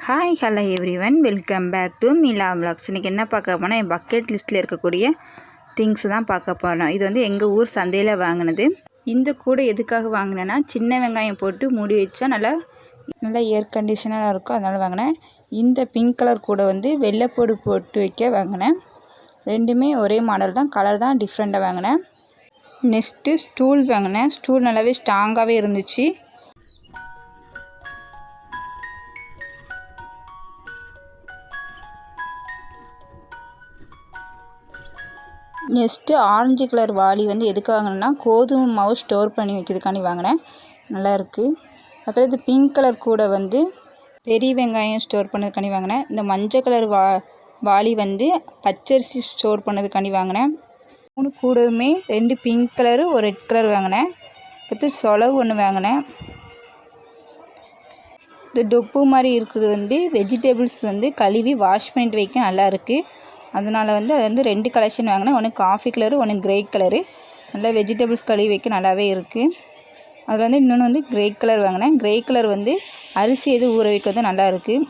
Hi hello everyone, welcome back to Meela vlogs. இன்றைக்கி என்ன பார்க்க போனால் என் பக்கெட் லிஸ்ட்டில் இருக்கக்கூடிய திங்ஸ் தான் பார்க்க போகிறோம். இது வந்து எங்கள் ஊர் சந்தையில் வாங்கினது. இந்த கூடை எதுக்காக வாங்கினேன்னா, சின்ன வெங்காயம் போட்டு மூடி வச்சா நல்லா ஏர் கண்டிஷனாக இருக்கும், அதனால் வாங்கினேன். இந்த பிங்க் கலர் கூடை வந்து வெள்ளைப்பொடி போட்டு வைக்க வாங்கினேன். ரெண்டுமே ஒரே மாடல் தான், கலர் தான் டிஃப்ரெண்ட்டாக வாங்கினேன். நெக்ஸ்ட்டு ஸ்டூல் வாங்கினேன். ஸ்டூல் நல்லாவே ஸ்ட்ராங்காகவே இருந்துச்சு. நெக்ஸ்ட்டு ஆரஞ்சு கலர் வாளி வந்து எதுக்கு வாங்கினேன்னா, கோதுமை மாவு ஸ்டோர் பண்ணி வைக்கிறதுக்காண்டி வாங்கினேன். நல்லாயிருக்கு. அப்புறம் பிங்க் கலர் கூடை வந்து பெரிய வெங்காயம் ஸ்டோர் பண்ணதுக்காண்டி வாங்கினேன். இந்த மஞ்சள் கலர் வாளி வந்து பச்சரிசி ஸ்டோர் பண்ணதுக்காண்டி வாங்கினேன். 3 கூடவுமே 2 பிங்க் கலரு, ஒரு ரெட் கலர் வாங்கினேன். அடுத்து சொலவு ஒன்று வாங்கினேன். இந்த டொப்பு மாதிரி இருக்கிறது வந்து வெஜிடபிள்ஸ் வந்து கழுவி வாஷ் பண்ணிட்டு வைக்க நல்லாயிருக்கு. அதனால் வந்து அது வந்து 2 கலெக்ஷன் வாங்கினேன். ஒன்று காஃபி கலரு, ஒன்று கிரே கலரு. நல்லா வெஜிடபிள்ஸ் கழுவி வைக்க நல்லாவே இருக்குது. அதில் வந்து இன்னொன்று வந்து கிரே கலர் வாங்கினேன். கிரே கலர் வந்து அரிசி எது ஊற வைக்க வந்து நல்லா இருக்குது.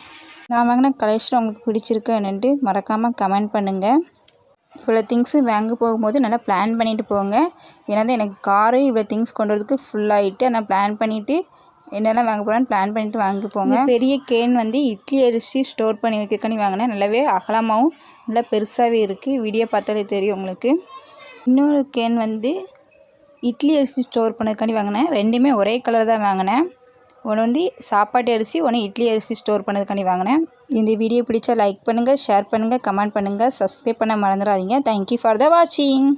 நான் வாங்கின கலெக்ஷன் உங்களுக்கு பிடிச்சிருக்கு என்னென்ட்டு மறக்காமல் கமெண்ட் பண்ணுங்கள். இவ்வளோ திங்ஸு வாங்க போகும்போது நல்லா பிளான் பண்ணிவிட்டு போங்க. ஏன்னா தான் எனக்கு காரும் இவ்வளோ திங்ஸ் கொண்டு வரதுக்கு ஃபுல்லாகிட்டு, நான் பிளான் பண்ணிவிட்டு என்னெல்லாம் வாங்க போகிறேன்னு பிளான் பண்ணிவிட்டு வாங்கி போங்க. பெரிய கேன் வந்து இட்லி அரிசி ஸ்டோர் பண்ணி வைக்கக்காண்டி வாங்கினேன். நல்லாவே அகலமாகவும் நல்லா பெருசாகவே இருக்குது. வீடியோ பார்த்தாலே தெரியும் உங்களுக்கு. இன்னொரு கேன் வந்து இட்லி அரிசி ஸ்டோர் பண்ணதுக்காண்டி வாங்கினேன். ரெண்டுமே ஒரே கலர் தான் வாங்கினேன். ஒன்று வந்து சாப்பாட்டு அரிசி, ஒன்று இட்லி அரிசி ஸ்டோர் பண்ணதுக்காண்டி வாங்கினேன். இந்த வீடியோ பிடிச்சா லைக் பண்ணுங்கள், ஷேர் பண்ணுங்கள், கமெண்ட் பண்ணுங்கள், சப்ஸ்கிரைப் பண்ண மறந்துடாதீங்க. தேங்க்யூ ஃபார் த வாட்சிங்.